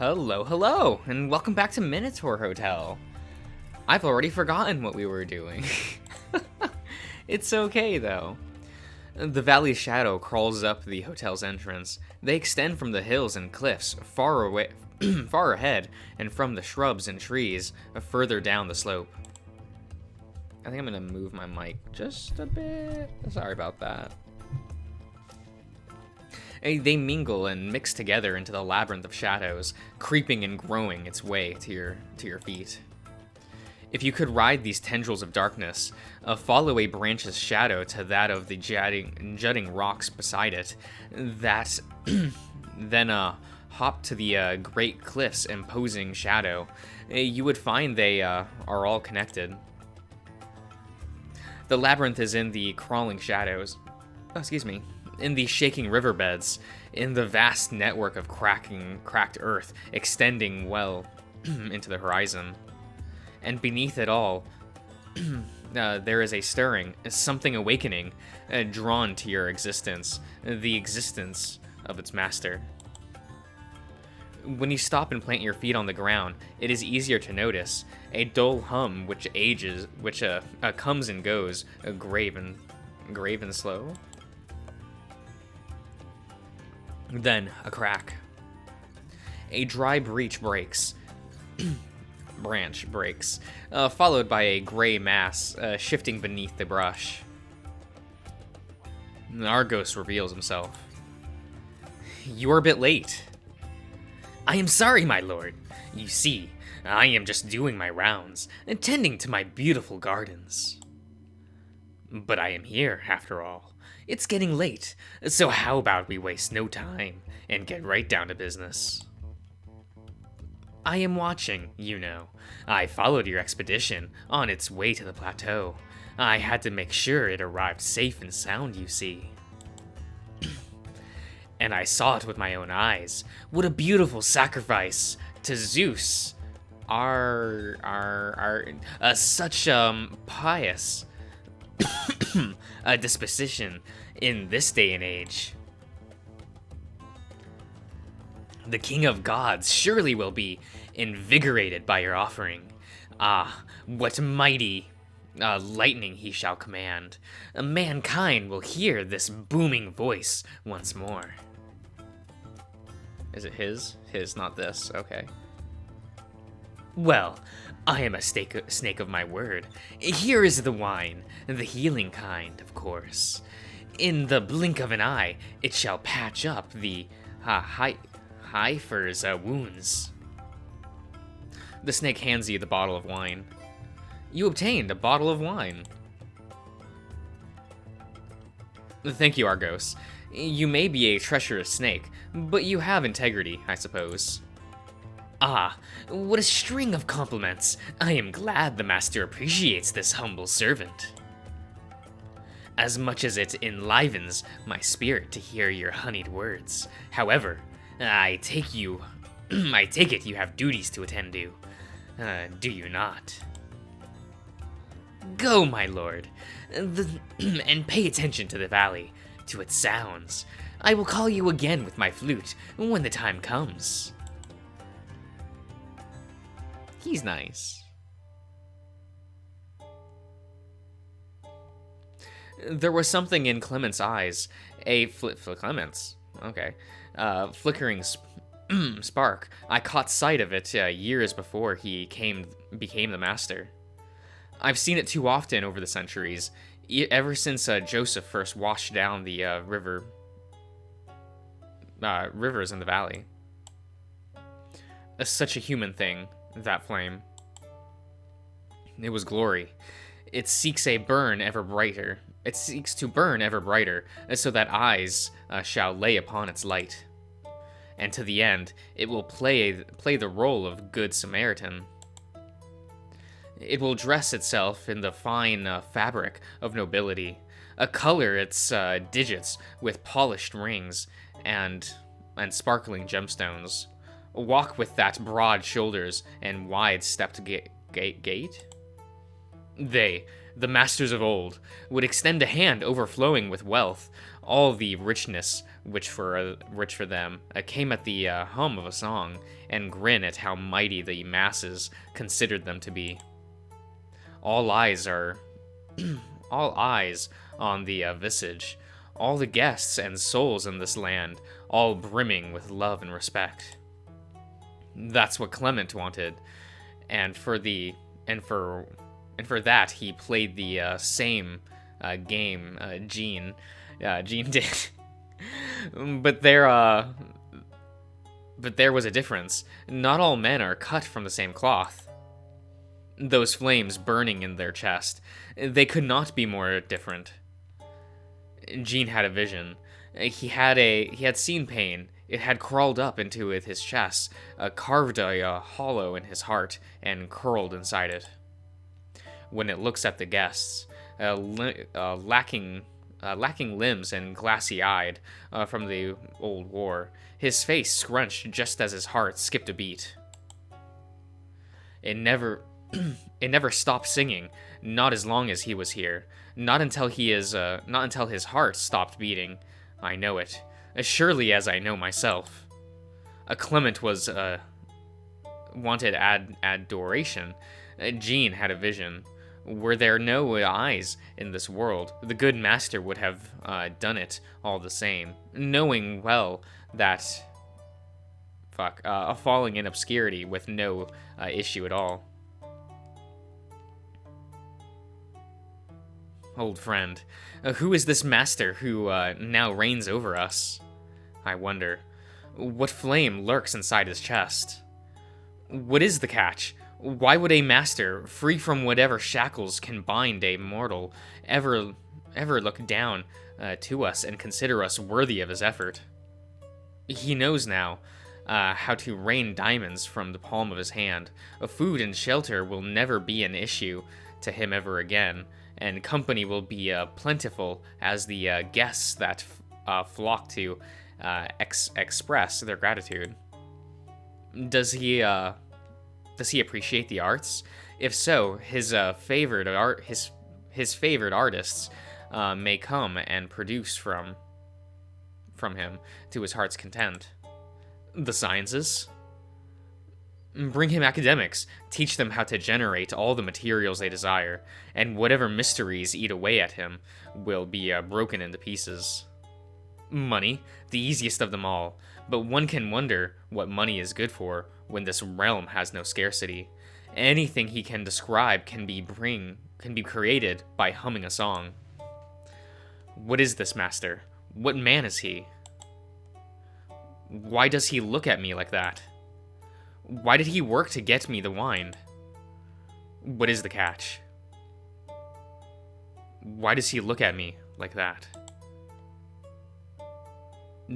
Hello, hello, and welcome back to Minotaur Hotel. I've already forgotten what we were doing. It's okay, though. The valley's shadow crawls up the hotel's entrance. They extend from the hills and cliffs far away, far ahead, and from the shrubs and trees further down the slope. I think I'm gonna move my mic just a bit. Sorry about that. They mingle and mix together into the labyrinth of shadows, creeping and growing its way to your feet. If you could ride these tendrils of darkness, follow a branch's shadow to that of the jutting rocks beside it, then hop to the great cliff's imposing shadow, you would find they are all connected. The labyrinth is in the crawling shadows. In the shaking riverbeds, in the vast network of cracked earth extending well into the horizon. And beneath it all, there is a stirring, something awakening, drawn to your existence, the existence of its master. When you stop and plant your feet on the ground, it is easier to notice a dull hum which comes and goes, grave and slow. Then a crack. A dry branch breaks, followed by a gray mass shifting beneath the brush. Argos reveals himself. "You are a bit late." "I am sorry, my lord. You see, I am just doing my rounds, attending to my beautiful gardens. But I am here, after all. It's getting late, so how about we waste no time and get right down to business? I am watching, you know. I followed your expedition on its way to the plateau. I had to make sure it arrived safe and sound, you see. And I saw it with my own eyes. What a beautiful sacrifice to Zeus. Such pious a disposition in this day and age. The king of gods surely will be invigorated by your offering. Ah, what mighty lightning he shall command. Mankind will hear this booming voice once more." Is it his? His, not this. Okay. "Well, I am a snake of my word. Here is the wine, the healing kind, of course. In the blink of an eye, it shall patch up the heifer's wounds." The snake hands you the bottle of wine. You obtained a bottle of wine. "Thank you, Argos. You may be a treacherous snake, but you have integrity, I suppose." "Ah, what a string of compliments. I am glad the master appreciates this humble servant. As much as it enlivens my spirit to hear your honeyed words. However, I take it you have duties to attend to. Do you not? Go, my lord, and pay attention to the valley, to its sounds. I will call you again with my flute when the time comes." He's nice. There was something in Clement's eyes, a Clement's, okay, flickering spark. I caught sight of it years before he became the master. I've seen it too often over the centuries, ever since Joseph first washed down the rivers in the valley. Such a human thing. That flame. It was glory. It seeks to burn ever brighter, so that eyes shall lay upon its light. And to the end, it will play the role of good Samaritan. It will dress itself in the fine fabric of nobility, color its digits with polished rings and sparkling gemstones. Walk with that broad shoulders and wide-stepped gait? They, the masters of old, would extend a hand overflowing with wealth, All the richness which for them came at the hum of a song, and grin at how mighty the masses considered them to be. All eyes are all eyes on the visage, all the guests and souls in this land, all brimming with love and respect. That's what Clement wanted, and for that he played the same game Jean did. but there was a difference. Not all men are cut from the same cloth. Those flames burning in their chest, they could not be more different. Jean had a vision. He had seen pain. It had crawled up into his chest, carved a hollow in his heart, and curled inside it. When it looks at the guests, lacking limbs and glassy-eyed from the old war, his face scrunched just as his heart skipped a beat. It never stopped singing, not as long as he was here, not until his heart stopped beating. I know it, as surely as I know myself. Clement wanted adoration. Jean had a vision. Were there no eyes in this world, the good master would have done it all the same, knowing well that falling in obscurity with no issue at all. Old friend, who is this master who now reigns over us? I wonder. What flame lurks inside his chest? What is the catch? Why would a master, free from whatever shackles can bind a mortal, ever look down to us and consider us worthy of his effort? He knows now how to rain diamonds from the palm of his hand. Food and shelter will never be an issue to him ever again, and company will be plentiful as the guests that flock to express their gratitude. Does he appreciate the arts? If so, his favorite artists may come and produce from him to his heart's content. The sciences? Bring him academics, teach them how to generate all the materials they desire, and whatever mysteries eat away at him will be broken into pieces. Money, the easiest of them all, but one can wonder what money is good for when this realm has no scarcity. Anything he can describe can be created by humming a song. What is this master? What man is he? Why does he look at me like that? Why did he work to get me the wine? What is the catch? Why does he look at me like that?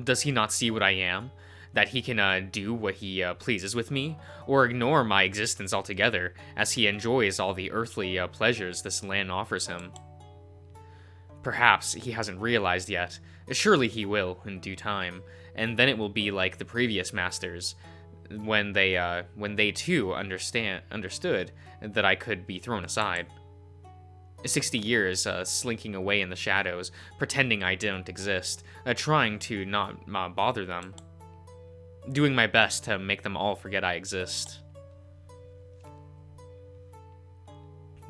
Does he not see what I am? That he can do what he pleases with me? Or ignore my existence altogether, as he enjoys all the earthly pleasures this land offers him? Perhaps he hasn't realized yet. Surely he will, in due time, and then it will be like the previous masters, when they too understood that I could be thrown aside. 60 years slinking away in the shadows, pretending I don't exist, trying to not bother them, doing my best to make them all forget I exist.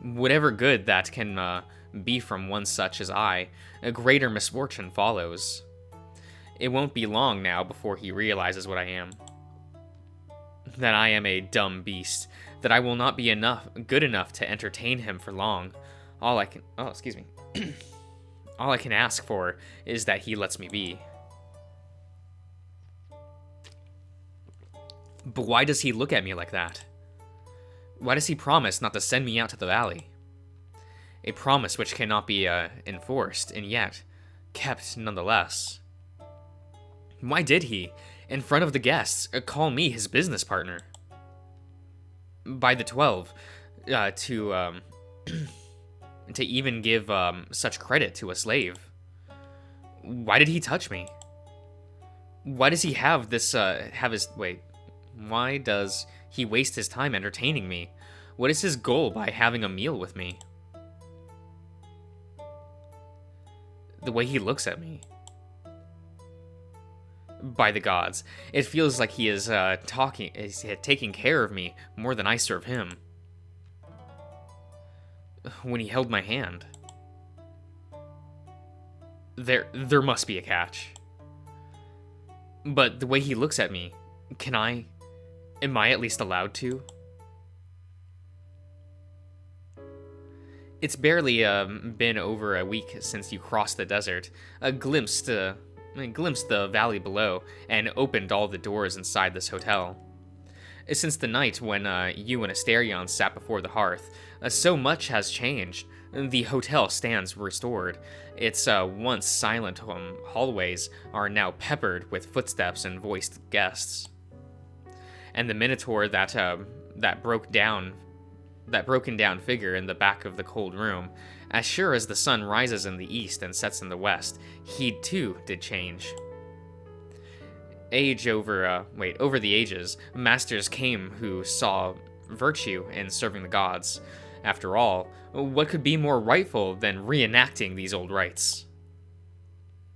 Whatever good that can be from one such as I, a greater misfortune follows. It won't be long now before he realizes what I am. That I am a dumb beast, that I will not be good enough to entertain him for long. All I can ask for is that he lets me be. But why does he look at me like that? Why does he promise not to send me out to the valley? A promise which cannot be enforced, and yet kept nonetheless. Why did he, in front of the guests, call me his business partner? By the 12, to even give such credit to a slave. Why did he touch me? Why does he have this, why does he waste his time entertaining me? What is his goal by having a meal with me? The way he looks at me, By the gods, it feels like he is taking care of me more than I serve him. When he held my hand. There must be a catch. But the way he looks at me, am I at least allowed to? It's barely been over a week since you crossed the desert, glimpsed the valley below, and opened all the doors inside this hotel. Since the night when you and Asterion sat before the hearth, so much has changed. The hotel stands restored. Its once silent hallways are now peppered with footsteps and voiced guests. And the Minotaur that broken down figure in the back of the cold room, as sure as the sun rises in the east and sets in the west, he too did change. Over the ages, masters came who saw virtue in serving the gods. After all, what could be more rightful than reenacting these old rites?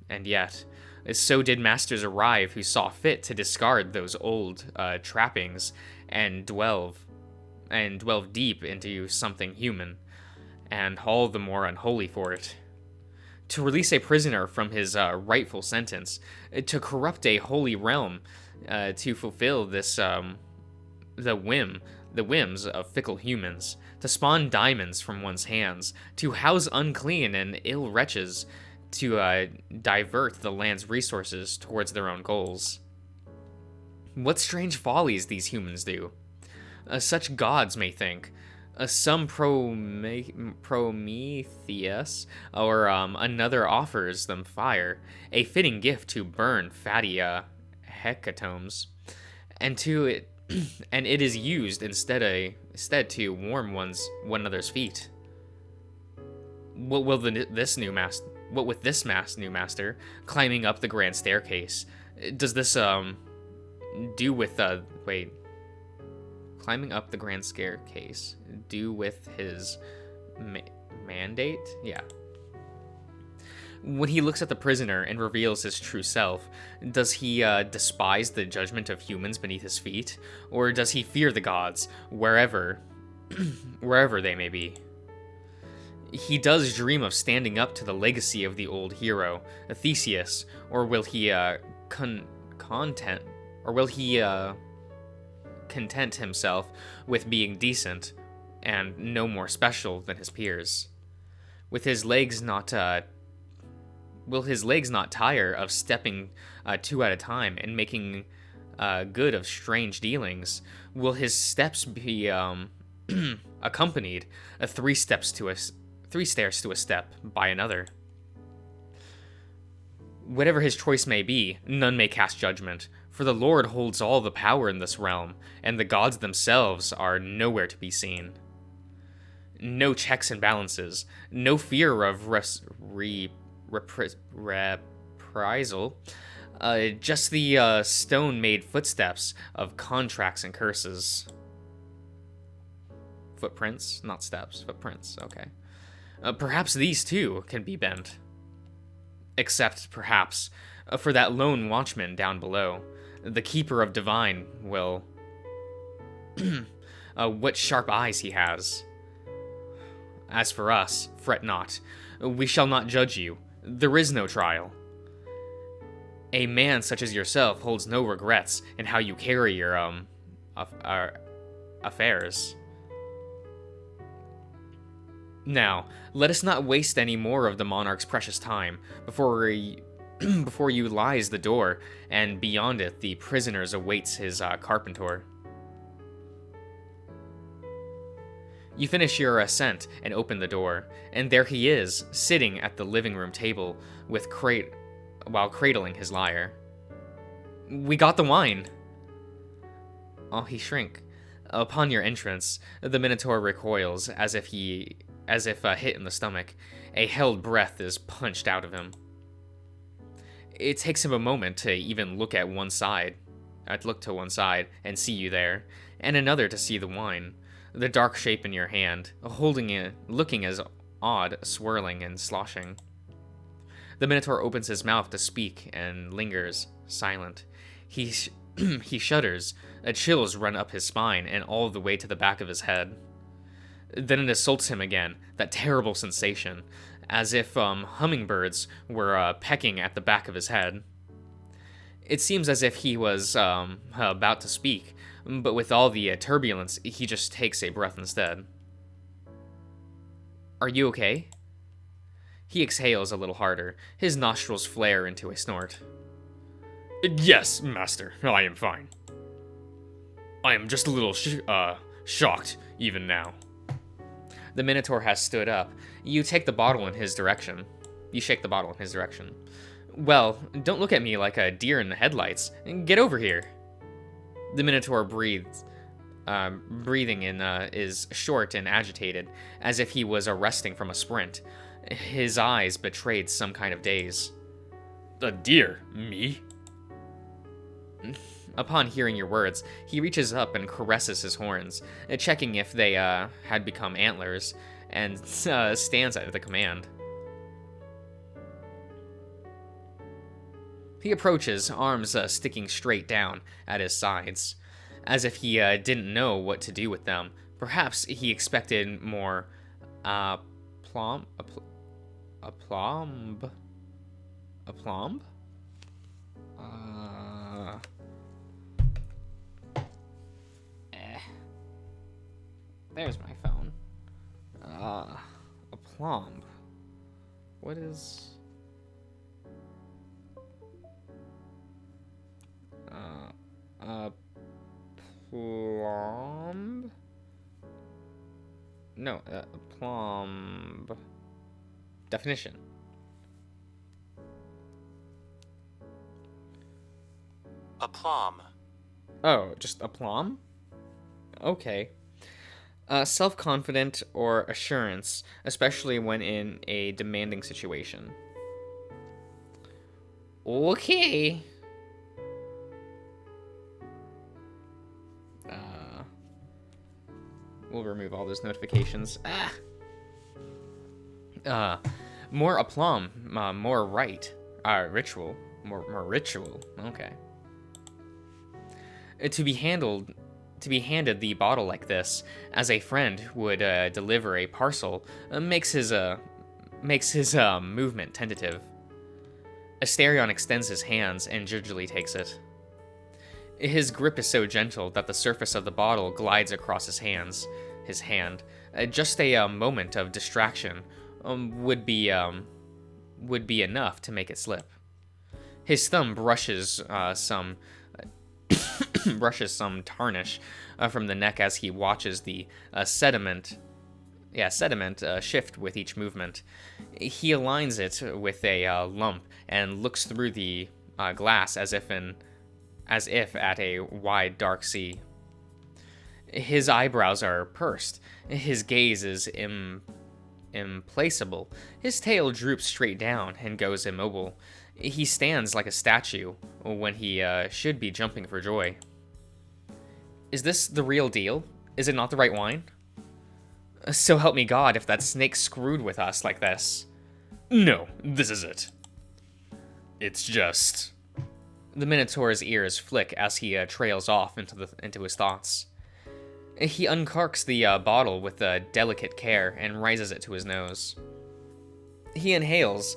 And yet, so did masters arrive who saw fit to discard those old trappings and delve deep into something human, and all the more unholy for it. To release a prisoner from his rightful sentence, to corrupt a holy realm, to fulfill the whims of fickle humans, to spawn diamonds from one's hands, to house unclean and ill wretches, to divert the land's resources towards their own goals. What strange follies these humans do. Such gods may think. Some Prometheus or another offers them fire, a fitting gift to burn fatty hecatombs, and it is used instead to warm one another's feet. What with this new master climbing up the grand staircase? Does this do with climbing up the grand staircase do with his mandate? Yeah. When he looks at the prisoner and reveals his true self, does he despise the judgment of humans beneath his feet, or does he fear the gods wherever they may be? He does dream of standing up to the legacy of the old hero, Theseus, or will he content himself with being decent and no more special than his peers? Will his legs not tire of stepping two at a time and making good of strange dealings? Will his steps be accompanied three stairs to a step by another? Whatever his choice may be, none may cast judgment, for the Lord holds all the power in this realm, and the gods themselves are nowhere to be seen. No checks and balances, no fear of reprisal, just the stone-made footsteps of contracts and curses. Footprints, not steps, footprints, okay. Perhaps these too can be bent. Except, perhaps, for that lone watchman down below. The keeper of divine will... what sharp eyes he has. As for us, fret not. We shall not judge you. There is no trial. A man such as yourself holds no regrets in how you carry your, affairs. Now, let us not waste any more of the monarch's precious time. Before you lies the door, and beyond it the prisoners awaits his carpenter. You finish your ascent and open the door, and there he is, sitting at the living room table while cradling his lyre. We got the wine! Oh, he shrink. Upon your entrance, the Minotaur recoils as if hit in the stomach. A held breath is punched out of him. It takes him a moment to even look to one side and see you there, and another to see the wine, the dark shape in your hand, holding it, looking as odd, swirling and sloshing. The Minotaur opens his mouth to speak and lingers, silent. He shudders. Chills run up his spine and all the way to the back of his head. Then it assaults him again, that terrible sensation, as if hummingbirds were pecking at the back of his head. It seems as if he was about to speak, but with all the turbulence, he just takes a breath instead. Are you okay? He exhales a little harder. His nostrils flare into a snort. Yes, master, I am fine. I am just a little shocked, even now. The Minotaur has stood up. You take the bottle in his direction. You shake the bottle in his direction. Well, don't look at me like a deer in the headlights. Get over here. The Minotaur breathes. Breathing is short and agitated, as if he was arresting from a sprint. His eyes betrayed some kind of daze. A deer? Me? Upon hearing your words, he reaches up and caresses his horns, checking if they had become antlers, and stands at the command. He approaches, arms sticking straight down at his sides, as if he didn't know what to do with them. Perhaps he expected more aplomb? There's my phone. Aplomb. What is... Plomb? No, plomb. Definition. Aplomb. Oh, just aplomb? Okay. Self-confident or assurance, especially when in a demanding situation. Okay. We'll remove all those notifications. More aplomb, more rite, ritual, more ritual. Okay. To be handed the bottle like this, as a friend would deliver a parcel, makes his movement tentative. Asterion extends his hands and gingerly takes it. His grip is so gentle that the surface of the bottle glides across his hand. Just a moment of distraction would be enough to make it slip. His thumb brushes some tarnish from the neck as he watches the sediment shift with each movement. He aligns it with a lump and looks through the glass as if at a wide dark sea. His eyebrows are pursed. His gaze is implacable. His tail droops straight down and goes immobile. He stands like a statue when he should be jumping for joy. Is this the real deal? Is it not the right wine? So help me God if that snake screwed with us like this. No, this is it. It's just... The Minotaur's ears flick as he trails off into his thoughts. He uncorks the bottle with delicate care and raises it to his nose. He inhales.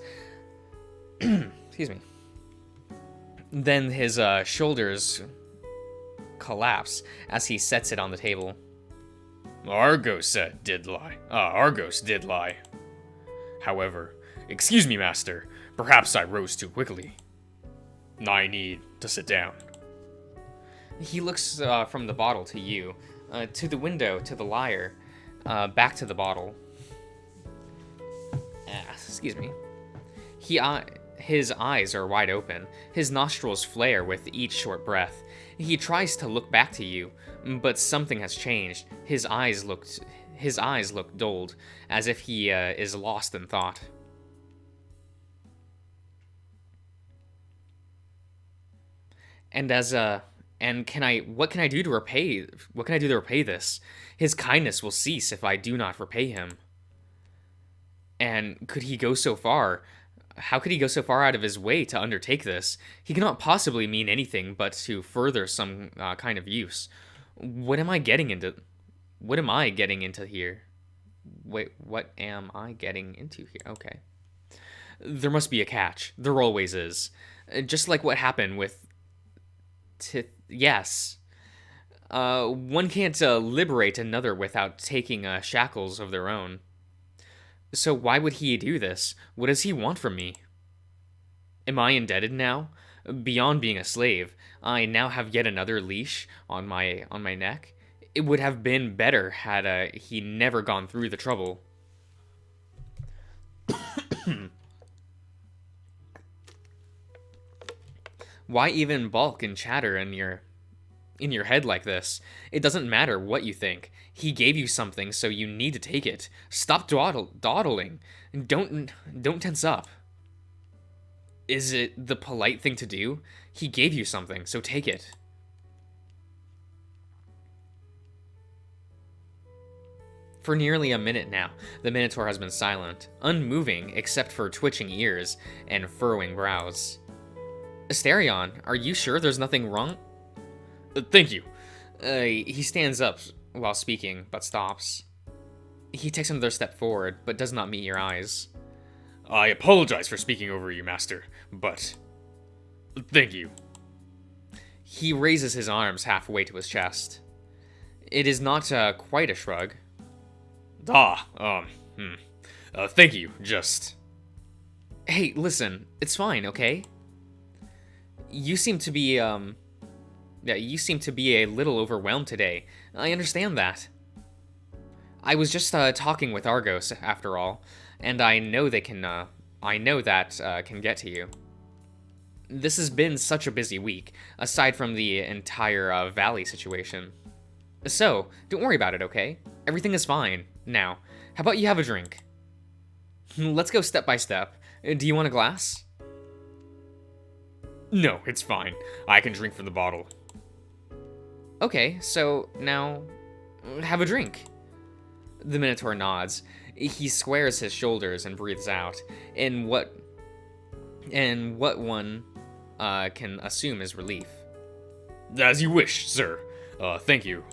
Excuse me. Then his shoulders collapse as he sets it on the table. Argos did lie. However, excuse me, master. Perhaps I rose too quickly. I need to sit down. He looks from the bottle to you, to the window, to the lyre, back to the bottle. Excuse me. His eyes are wide open. His nostrils flare with each short breath. He tries to look back to you, but something has changed. His eyes look dulled, as if he is lost in thought. And what can I do to repay this? His kindness will cease if I do not repay him. And could he go so far? How could he go so far out of his way to undertake this? He cannot possibly mean anything but to further some kind of use. What am I getting into? What am I getting into here? Wait, what am I getting into here? Okay. There must be a catch. There always is. Just like what happened with... Yes. One can't liberate another without taking shackles of their own. So why would he do this? What does he want from me? Am I indebted now? Beyond being a slave, I now have yet another leash on my neck. It would have been better had he never gone through the trouble. Why even balk and chatter in your head like this? It doesn't matter what you think. He gave you something, so you need to take it. Stop dawdling. Don't tense up. Is it the polite thing to do? He gave you something, so take it. For nearly a minute now, the Minotaur has been silent, unmoving except for twitching ears and furrowing brows. Asterion, are you sure there's nothing wrong? Thank you. He stands up while speaking, but stops. He takes another step forward, but does not meet your eyes. I apologize for speaking over you, Master, but... Thank you. He raises his arms halfway to his chest. It is not quite a shrug. Thank you, just... Hey, listen, it's fine, okay? You seem to be, you seem to be a little overwhelmed today. I understand that. I was just, talking with Argos, after all, and I know that can get to you. This has been such a busy week, aside from the entire, valley situation. So, don't worry about it, okay? Everything is fine. Now, how about you have a drink? Let's go step by step. Do you want a glass? No, it's fine. I can drink from the bottle. Okay, so now, have a drink. The Minotaur nods. He squares his shoulders and breathes out, in what one can assume is relief. As you wish, sir. Thank you.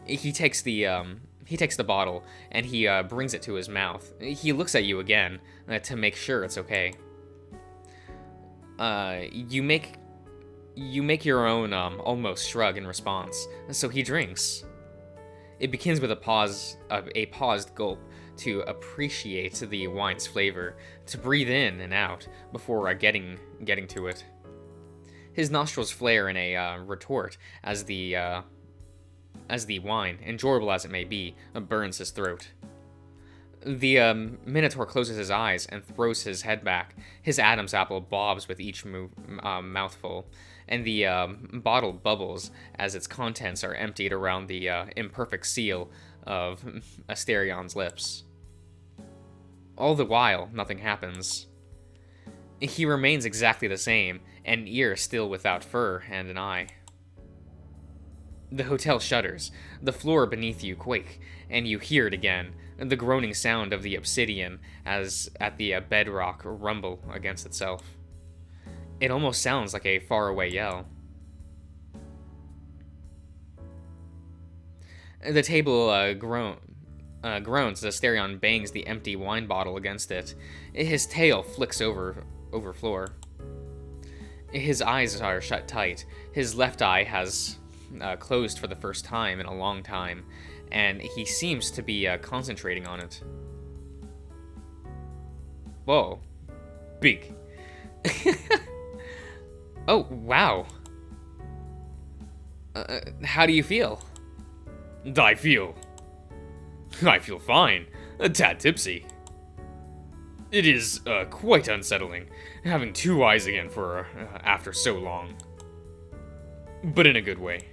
He takes the bottle and he brings it to his mouth. He looks at you again to make sure it's okay. You make your own almost shrug in response. So he drinks. It begins with a paused gulp to appreciate the wine's flavor, to breathe in and out before getting to it. His nostrils flare in a retort as the wine, enjoyable as it may be, burns his throat. The Minotaur closes his eyes and throws his head back. His Adam's apple bobs with each mouthful, and the bottle bubbles as its contents are emptied around the imperfect seal of Asterion's lips. All the while, nothing happens. He remains exactly the same, an ear still without fur and an eye. The hotel shudders, the floor beneath you quake, and you hear it again, the groaning sound of the obsidian as at the bedrock rumble against itself. It almost sounds like a faraway yell. The table groans as Asterion bangs the empty wine bottle against it. His tail flicks over floor. His eyes are shut tight. His left eye has closed for the first time in a long time, and he seems to be concentrating on it. Whoa. Big. Oh, wow. How do you feel? I feel fine. A tad tipsy. It is quite unsettling, having two eyes again for after so long. But in a good way.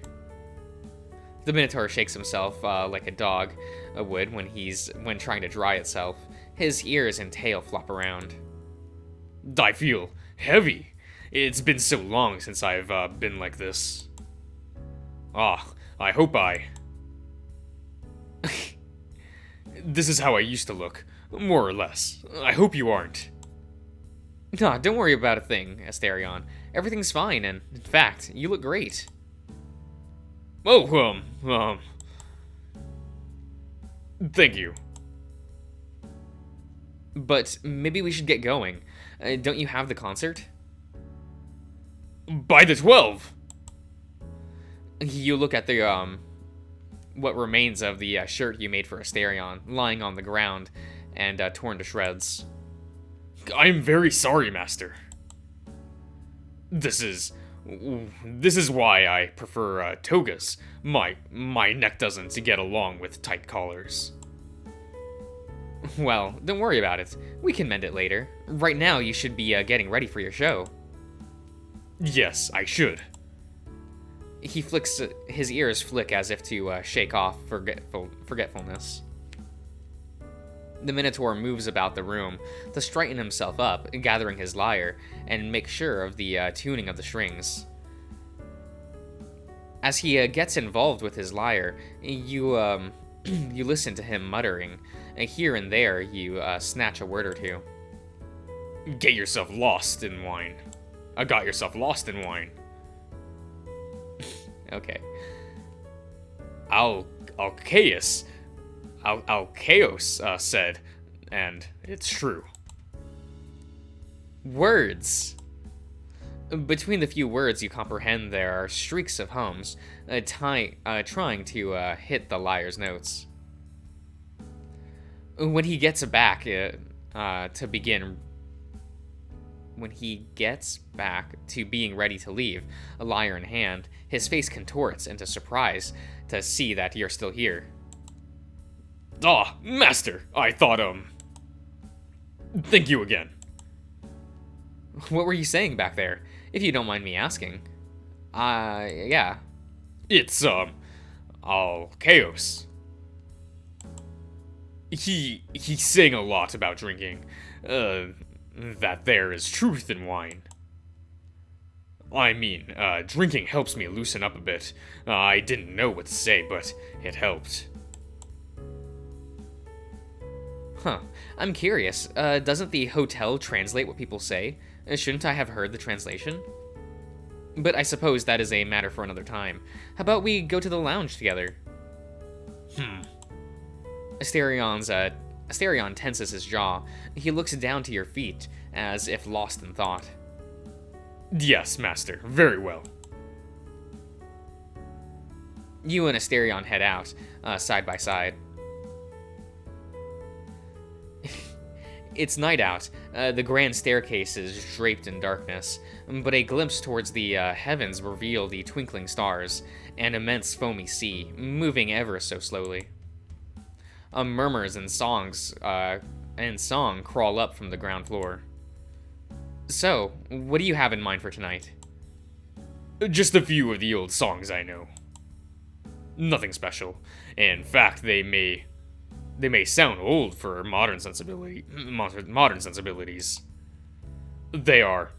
The Minotaur shakes himself like a dog would when trying to dry itself. His ears and tail flop around. I feel heavy. It's been so long since I've been like this. I hope This is how I used to look, more or less. I hope you aren't. No, don't worry about a thing, Asterion. Everything's fine, and in fact, you look great. Oh, thank you. But maybe we should get going. Don't you have the concert? By the 12! You look at the, what remains of the shirt you made for Asterion, lying on the ground and torn to shreds. I'm very sorry, Master. This is why I prefer togas. My neck doesn't get along with tight collars. Well, don't worry about it. We can mend it later. Right now, you should be getting ready for your show. Yes, I should. He flicks, his ears flick as if to shake off forgetfulness. The Minotaur moves about the room to straighten himself up, gathering his lyre, and make sure of the tuning of the strings. As he gets involved with his lyre, you you listen to him muttering, and here and there you snatch a word or two. Get yourself lost in wine. I got yourself lost in wine. Okay. Alcaeus said, and it's true. Words. Between the few words you comprehend, there are streaks of hums, trying to hit the lyre's notes. When he gets back to being ready to leave, a lyre in hand, his face contorts into surprise to see that you're still here. Ah, Master, I thought, thank you again. What were you saying back there, if you don't mind me asking? Yeah. It's, Alcaeus. He sang a lot about drinking, that there is truth in wine. I mean, drinking helps me loosen up a bit. I didn't know what to say, but it helped. Huh. I'm curious. Doesn't the hotel translate what people say? Shouldn't I have heard the translation? But I suppose that is a matter for another time. How about we go to the lounge together? Asterion tenses his jaw. He looks down to your feet, as if lost in thought. Yes, Master. Very well. You and Asterion head out, side by side. It's night out. The grand staircase is draped in darkness, but a glimpse towards the heavens reveal the twinkling stars, an immense foamy sea, moving ever so slowly. Murmurs and song crawl up from the ground floor. So, what do you have in mind for tonight? Just a few of the old songs I know. Nothing special. In fact, they may sound old for modern sensibilities. They are,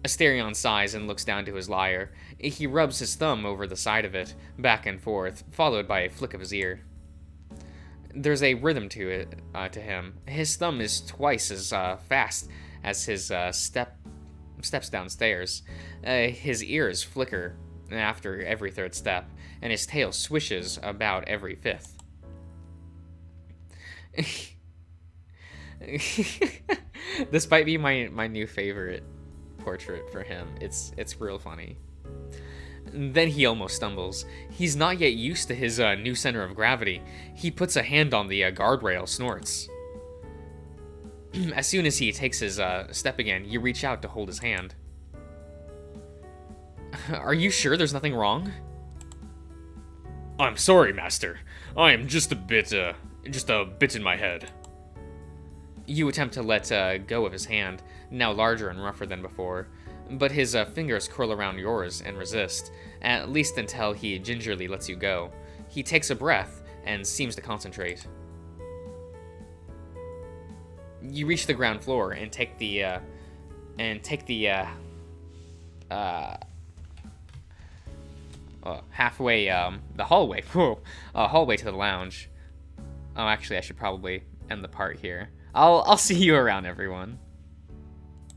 Asterion sighs and looks down to his lyre. He rubs his thumb over the side of it, back and forth, followed by a flick of his ear. There's a rhythm to it, to him. His thumb is twice as fast as his steps downstairs. His ears flicker after every third step, and his tail swishes about every fifth. This might be my new favorite portrait for him. It's real funny. Then he almost stumbles. He's not yet used to his new center of gravity. He puts a hand on the guardrail, snorts. As soon as he takes his step again, you reach out to hold his hand. Are you sure there's nothing wrong? I'm sorry, Master. I am just a bit in my head. You attempt to let go of his hand, now larger and rougher than before, but his fingers curl around yours and resist, at least until he gingerly lets you go. He takes a breath and seems to concentrate. You reach the ground floor and take the halfway the hallway hallway to the lounge. Oh, actually, I should probably end the part here. I'll see you around, everyone.